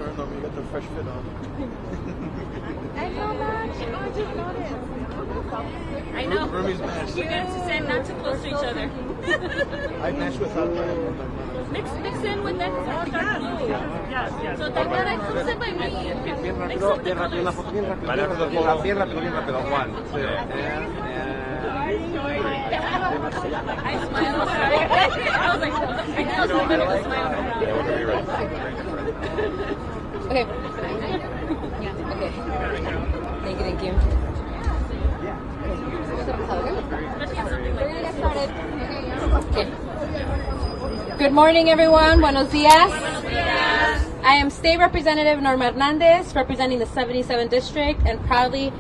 concerned though when you got the fresh fit on. I know that. I just noticed. I know. Rumi's match. We're going to stand not too close to each other. I matched with Alpha. Mix in with that dark blue. Yes. So that ¿cómo se va a medir? Bien rápido, una foto bien rápido. Bien rápido, Juan. I smiled. Sorry. I was like, I know something to smile. Okay. Yeah, okay. Thank you. We're gonna get started. Okay. Good morning, everyone. Buenos dias. I am State Representative Norma Hernandez, representing the 77th District, and proudly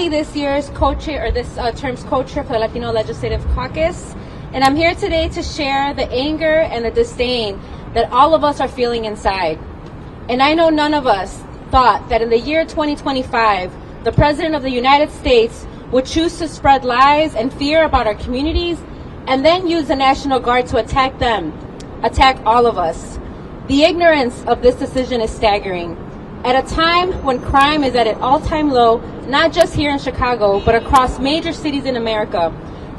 this year's co-chair, or this term's co-chair for the Latino Legislative Caucus. And I'm here today to share the anger and the disdain that all of us are feeling inside. And I know none of us thought that in the year 2025, the President of the United States would choose to spread lies and fear about our communities and then use the National Guard to attack all of us. The ignorance of this decision is staggering. At a time when crime is at an all-time low, not just here in Chicago, but across major cities in America,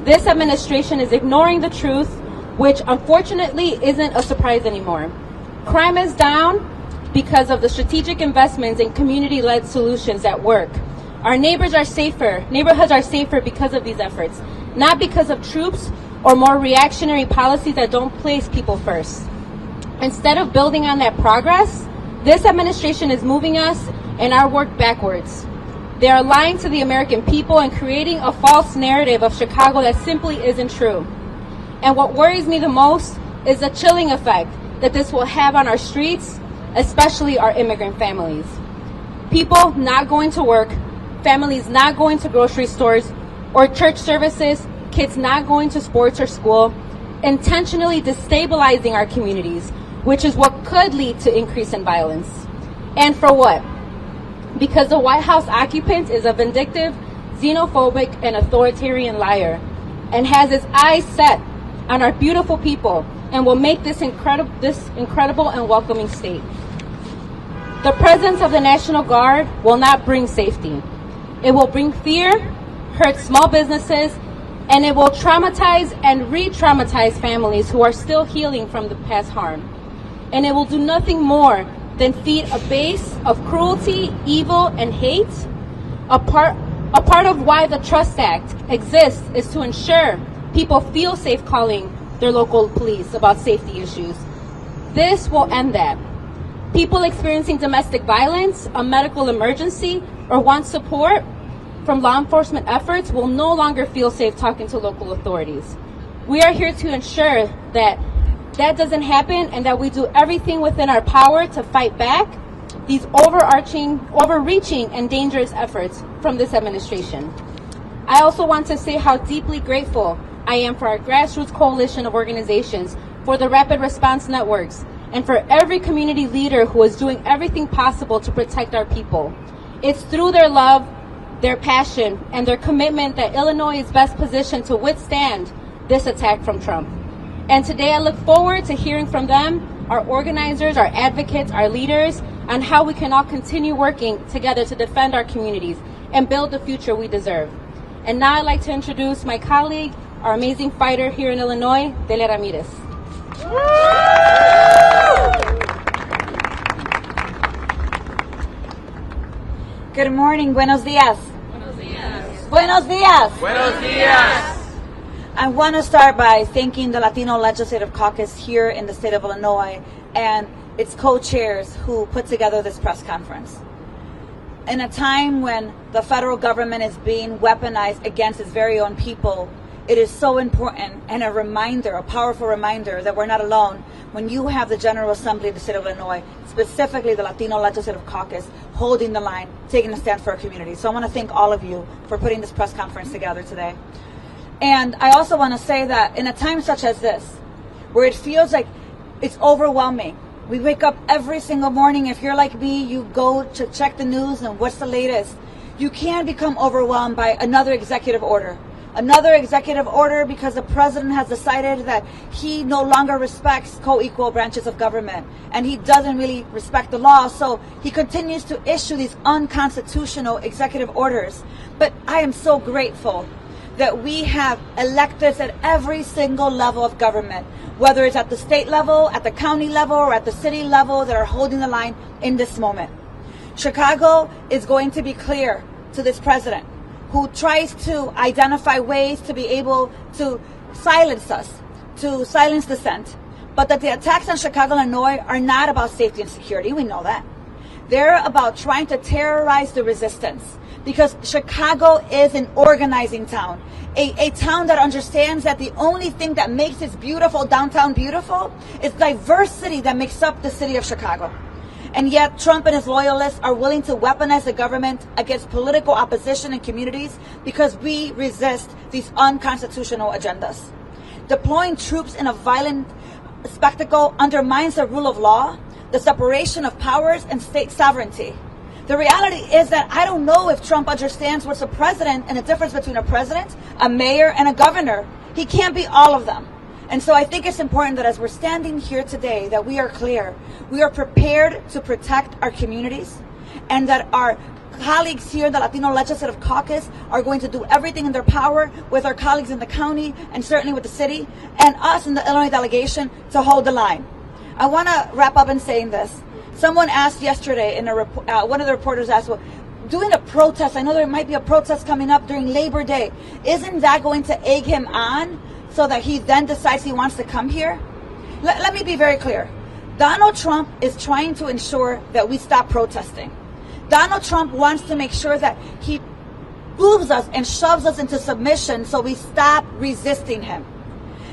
this administration is ignoring the truth, which unfortunately isn't a surprise anymore. Crime is down because of the strategic investments in community-led solutions that work. Our neighborhoods are safer because of these efforts, not because of troops or more reactionary policies that don't place people first. Instead of building on that progress, this administration is moving us and our work backwards. They are lying to the American people and creating a false narrative of Chicago that simply isn't true. And what worries me the most is the chilling effect that this will have on our streets, especially our immigrant families. People not going to work, families not going to grocery stores or church services, kids not going to sports or school, intentionally destabilizing our communities, which is what could lead to increase in violence. And for what? Because the White House occupant is a vindictive, xenophobic, and authoritarian liar, and has his eyes set on our beautiful people, and will make this incredible and welcoming state. The presence of the National Guard will not bring safety. It will bring fear, hurt small businesses, and it will traumatize and re-traumatize families who are still healing from the past harm. And it will do nothing more than feed a base of cruelty, evil, and hate. A part of why the Trust Act exists is to ensure people feel safe calling their local police about safety issues. This will end that. People experiencing domestic violence, a medical emergency, or want support from law enforcement efforts will no longer feel safe talking to local authorities. We are here to ensure that doesn't happen and that we do everything within our power to fight back these overreaching and dangerous efforts from this administration. I also want to say how deeply grateful I am for our grassroots coalition of organizations, for the rapid response networks, and for every community leader who is doing everything possible to protect our people. It's through their love, their passion, and their commitment that Illinois is best positioned to withstand this attack from Trump. And today I look forward to hearing from them, our organizers, our advocates, our leaders, on how we can all continue working together to defend our communities and build the future we deserve. And now I'd like to introduce my colleague, our amazing fighter here in Illinois, Delia Ramirez. Good morning. Buenos dias. Buenos dias. Buenos dias. Buenos días. I want to start by thanking the Latino Legislative Caucus here in the state of Illinois and its co-chairs who put together this press conference. In a time when the federal government is being weaponized against its very own people, it is so important and a powerful reminder that we're not alone when you have the General Assembly of the state of Illinois, specifically the Latino Legislative Caucus, holding the line, taking a stand for our community. So I want to thank all of you for putting this press conference together today. And I also want to say that in a time such as this, where it feels like it's overwhelming, we wake up every single morning. If you're like me, you go to check the news and what's the latest. You can become overwhelmed by another executive order Another executive order because the president has decided that he no longer respects co-equal branches of government and he doesn't really respect the law, so he continues to issue these unconstitutional executive orders. But I am so grateful that we have electeds at every single level of government, whether it's at the state level, at the county level, or at the city level, that are holding the line in this moment. Chicago is going to be clear to this president, who tries to identify ways to be able to silence us, to silence dissent. But that the attacks on Chicago, Illinois are not about safety and security. We know that. They're about trying to terrorize the resistance. Because Chicago is an organizing town. A town that understands that the only thing that makes its beautiful downtown beautiful is diversity that makes up the city of Chicago. And yet Trump and his loyalists are willing to weaponize the government against political opposition and communities because we resist these unconstitutional agendas. Deploying troops in a violent spectacle undermines the rule of law, the separation of powers, and state sovereignty. The reality is that I don't know if Trump understands what's a president and the difference between a president, a mayor, and a governor. He can't be all of them. And so I think it's important that as we're standing here today, that we are clear. We are prepared to protect our communities, and that our colleagues here in the Latino Legislative Caucus are going to do everything in their power with our colleagues in the county and certainly with the city and us in the Illinois delegation to hold the line. I want to wrap up in saying this. Someone asked yesterday, one of the reporters asked, well, doing a protest, I know there might be a protest coming up during Labor Day, isn't that going to egg him on so that he then decides he wants to come here? Let me be very clear. Donald Trump is trying to ensure that we stop protesting. Donald Trump wants to make sure that he moves us and shoves us into submission so we stop resisting him.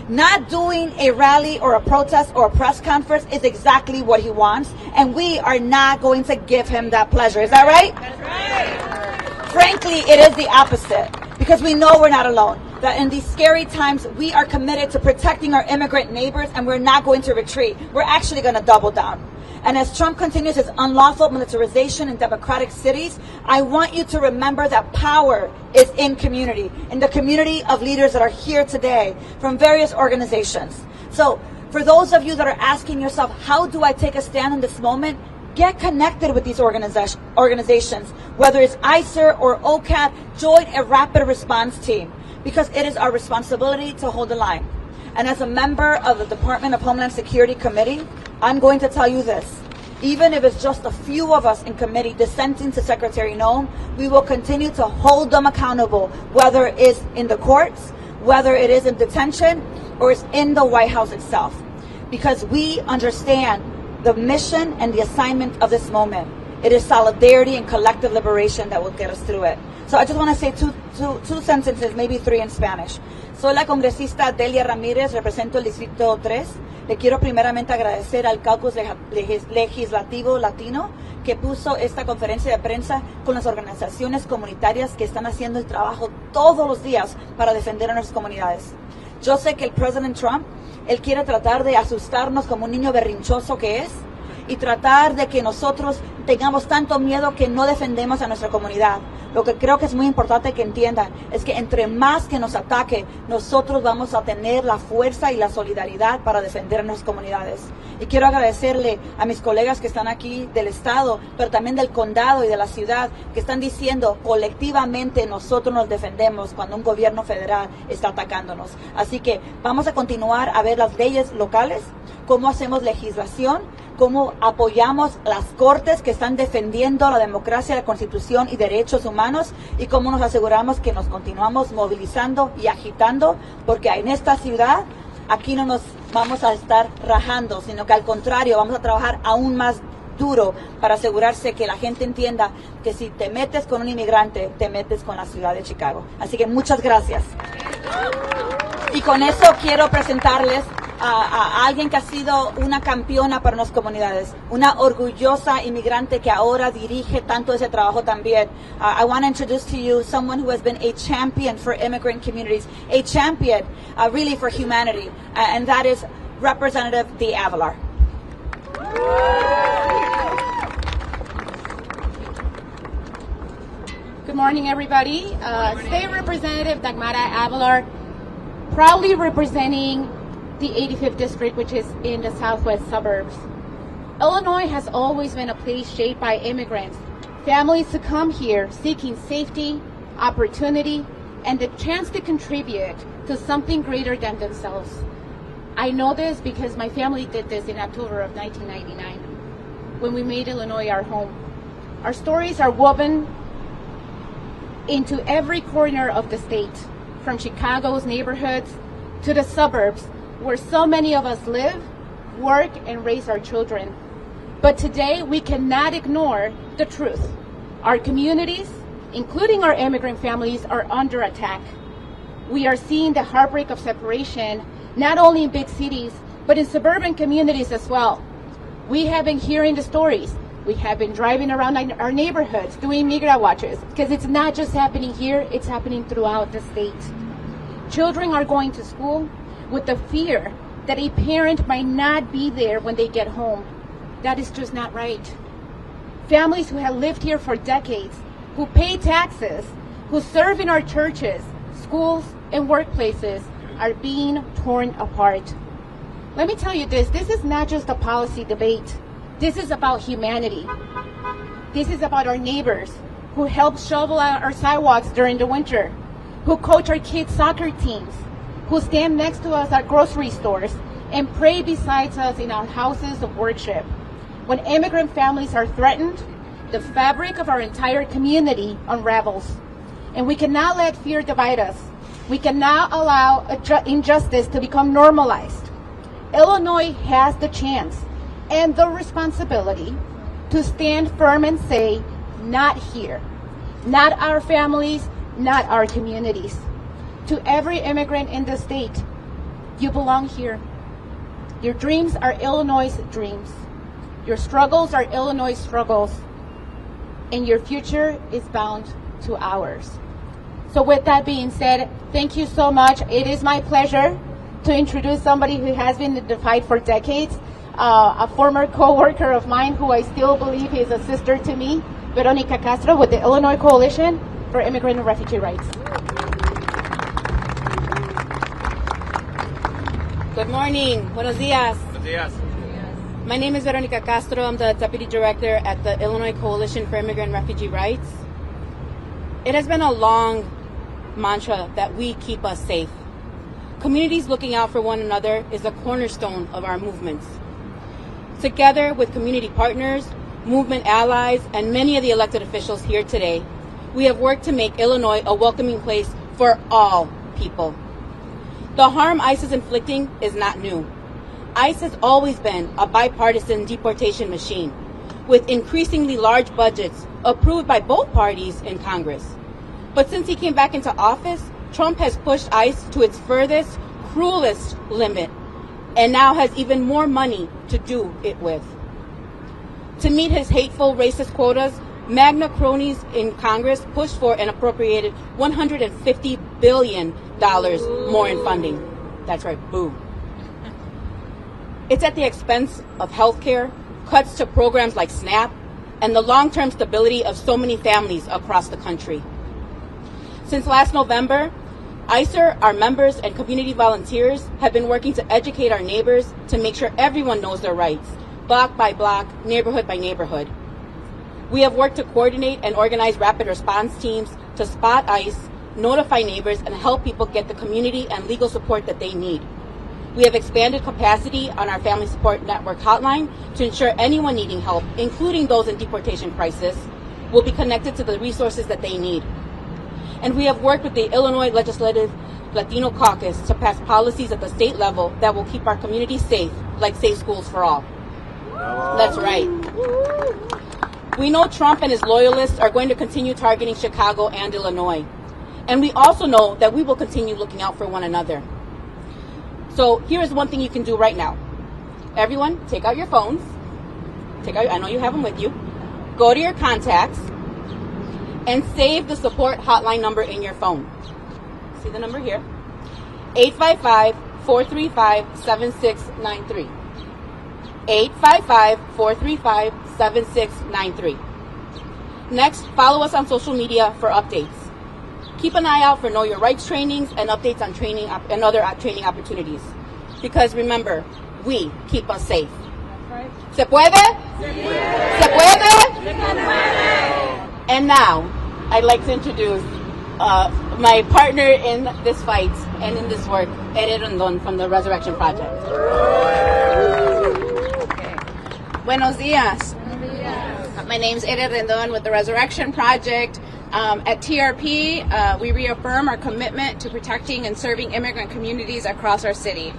Not doing a rally or a protest or a press conference is exactly what he wants, and we are not going to give him that pleasure. Is that right? That's right. Frankly, it is the opposite, because we know we're not alone. That in these scary times, we are committed to protecting our immigrant neighbors, and we're not going to retreat. We're actually going to double down. And as Trump continues his unlawful militarization in democratic cities, I want you to remember that power is in community, in the community of leaders that are here today from various organizations. So for those of you that are asking yourself, how do I take a stand in this moment? Get connected with these organizations, whether it's ICER or OCAT, join a rapid response team, because it is our responsibility to hold the line. And as a member of the Department of Homeland Security Committee, I'm going to tell you this. Even if it's just a few of us in committee dissenting to Secretary Noem, we will continue to hold them accountable, whether it is in the courts, whether it is in detention, or it's in the White House itself. Because we understand the mission and the assignment of this moment. It is solidarity and collective liberation that will get us through it. So I just want to say two sentences, maybe three in Spanish. Soy la congresista Delia Ramírez, represento el Distrito 3. Le quiero primeramente agradecer al Caucus Legislativo Latino que puso esta conferencia de prensa con las organizaciones comunitarias que están haciendo el trabajo todos los días para defender a nuestras comunidades. Yo sé que el presidente Trump, él quiere tratar de asustarnos como un niño berrinchoso que es, y tratar de que nosotros tengamos tanto miedo que no defendemos a nuestra comunidad. Lo que creo que es muy importante que entiendan es que entre más que nos ataque, nosotros vamos a tener la fuerza y la solidaridad para defender a nuestras comunidades. Y quiero agradecerle a mis colegas que están aquí del estado, pero también del condado y de la ciudad, que están diciendo colectivamente nosotros nos defendemos cuando un gobierno federal está atacándonos. Así que vamos a continuar a ver las leyes locales, cómo hacemos legislación, cómo apoyamos las cortes que están defendiendo la democracia, la constitución y derechos humanos, y cómo nos aseguramos que nos continuamos movilizando y agitando, porque en esta ciudad aquí no nos vamos a estar rajando, sino que al contrario vamos a trabajar aún más duro para asegurarse que la gente entienda que si te metes con un inmigrante, te metes con la ciudad de Chicago. Así que muchas gracias. Y con eso quiero presentarles a alguien que ha sido una campeona para nuestras comunidades, una orgullosa inmigrante que ahora dirige tanto ese trabajo también. I want to introduce to you someone who has been a champion for immigrant communities, a champion really for humanity, and that is Representative Dee Avalar. Good morning, everybody. State Representative Dagmara Avalar, proudly representing the 85th District, which is in the southwest suburbs. Illinois has always been a place shaped by immigrants, families who come here seeking safety, opportunity, and the chance to contribute to something greater than themselves. I know this because my family did this in October of 1999 when we made Illinois our home. Our stories are woven into every corner of the state, from Chicago's neighborhoods to the suburbs where so many of us live, work, and raise our children. But today we cannot ignore the truth. Our communities, including our immigrant families, are under attack. We are seeing the heartbreak of separation, not only in big cities, but in suburban communities as well. We have been hearing the stories. We have been driving around our neighborhoods doing migra watches, because it's not just happening here, it's happening throughout the state. Children are going to school with the fear that a parent might not be there when they get home. That is just not right. Families who have lived here for decades, who pay taxes, who serve in our churches, schools, and workplaces are being torn apart. Let me tell you this is not just a policy debate. This is about humanity. This is about our neighbors who help shovel out our sidewalks during the winter, who coach our kids' soccer teams, who stand next to us at grocery stores and pray beside us in our houses of worship. When immigrant families are threatened, the fabric of our entire community unravels. And we cannot let fear divide us. We cannot allow injustice to become normalized. Illinois has the chance and the responsibility to stand firm and say, not here, not our families, not our communities. To every immigrant in the state, you belong here. Your dreams are Illinois' dreams. Your struggles are Illinois' struggles. And your future is bound to ours. So with that being said, thank you so much. It is my pleasure to introduce somebody who has been in the fight for decades, a former co-worker of mine who I still believe is a sister to me, Veronica Castro with the Illinois Coalition for Immigrant and Refugee Rights. Good morning. Buenos días. Buenos días. My name is Veronica Castro. I'm the Deputy Director at the Illinois Coalition for Immigrant and Refugee Rights. It has been a long mantra that we keep us safe. Communities looking out for one another is a cornerstone of our movements. Together with community partners, movement allies, and many of the elected officials here today, we have worked to make Illinois a welcoming place for all people. The harm ICE is inflicting is not new. ICE has always been a bipartisan deportation machine, with increasingly large budgets approved by both parties in Congress. But since he came back into office, Trump has pushed ICE to its furthest, cruelest limit, and now has even more money to do it with. To meet his hateful, racist quotas, Magna cronies in Congress pushed for and appropriated $150 billion more in funding. That's right, boo. It's at the expense of health care, cuts to programs like SNAP, and the long-term stability of so many families across the country. Since last November, ICER, our members, and community volunteers have been working to educate our neighbors to make sure everyone knows their rights, block by block, neighborhood by neighborhood. We have worked to coordinate and organize rapid response teams to spot ICE, notify neighbors, and help people get the community and legal support that they need. We have expanded capacity on our Family Support Network hotline to ensure anyone needing help, including those in deportation crisis, will be connected to the resources that they need. And we have worked with the Illinois Legislative Latino Caucus to pass policies at the state level that will keep our communities safe, like Safe Schools for All. That's right. We know Trump and his loyalists are going to continue targeting Chicago and Illinois. And we also know that we will continue looking out for one another. So here is one thing you can do right now. Everyone, take out your phones. I know you have them with you. Go to your contacts and save the support hotline number in your phone. See the number here? 855-435-7693. 855-435-7693. Next, follow us on social media for updates. Keep an eye out for Know Your Rights trainings and updates on training and other training opportunities. Because remember, we keep us safe. ¿Se puede? ¿Se puede? And now, I'd like to introduce my partner in this fight and in this work, Ere Rondon from the Resurrection Project. Buenos días. My name's Ere Rendon with the Resurrection Project. At TRP, we reaffirm our commitment to protecting and serving immigrant communities across our city.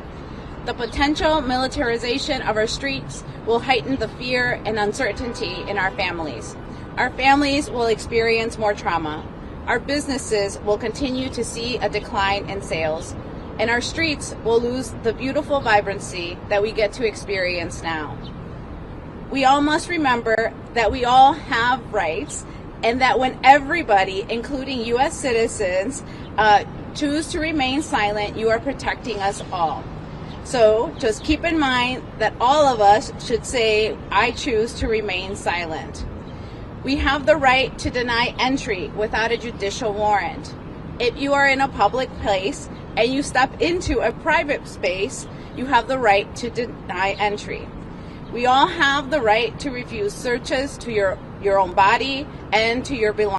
The potential militarization of our streets will heighten the fear and uncertainty in our families. Our families will experience more trauma. Our businesses will continue to see a decline in sales. And our streets will lose the beautiful vibrancy that we get to experience now. We all must remember that we all have rights, and that when everybody, including U.S. citizens, choose to remain silent, you are protecting us all. So just keep in mind that all of us should say, I choose to remain silent. We have the right to deny entry without a judicial warrant. If you are in a public place and you step into a private space, you have the right to deny entry. We all have the right to refuse searches to your own body and to your belongings.